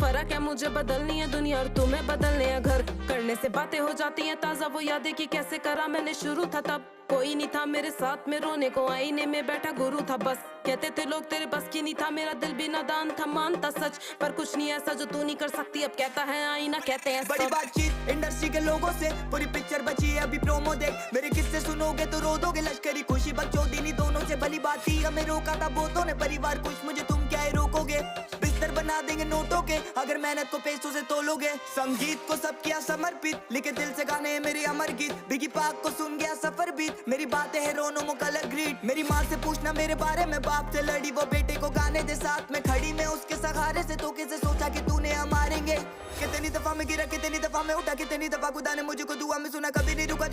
फर्क है, मुझे बदलनी है दुनिया और तुम्हें बदलने हैं घर। करने से बातें हो जाती हैं ताजा, वो यादें कि कैसे करा मैंने शुरू था तब। कोई नहीं था मेरे साथ में रोने को, आईने में बैठा गुरु था बस। कहते थे लोग तेरे बस की नहीं था, मेरा दिल भी नादान था, मानता सच। पर कुछ नहीं ऐसा जो तू नहीं कर सकती, अब कहता है आईना, कहते हैं बड़ी बातचीत इंडस्ट्री के लोगों से, पूरी पिक्चर बची है अभी प्रोमो देख। मेरे किस्से सुनोगे तो रो दोगे, लश्करी खुशी बकचोदी दोनों से भली बात थी। हमें रोका था बहुतों ने, परिवार कुछ मुझे तुम क्या ही रोकोगे। बिस्तर बना देंगे नोटों के अगर मेहनत को पैसों से तोलोगे। संगीत को सब किया समर्पित, लिखे दिल से गाने हैं मेरे अमर गीत। बिगी पाक को सुन गया सफर बीत, मेरी बातें है रोनो मो कलर ग्रीट। मेरी माँ से पूछना मेरे बारे में, बाप से लड़ी वो बेटे को गाने दे साथ में खड़ी। मैं उसके सहारे से तो कैसे सोचा कि तूने हम मारेंगे। कितनी दफा मैं गिरा, कितनी दफा मैं उठा, कितनी दफा खुदा ने मुझको दुआ में सुना, कभी नहीं रुका।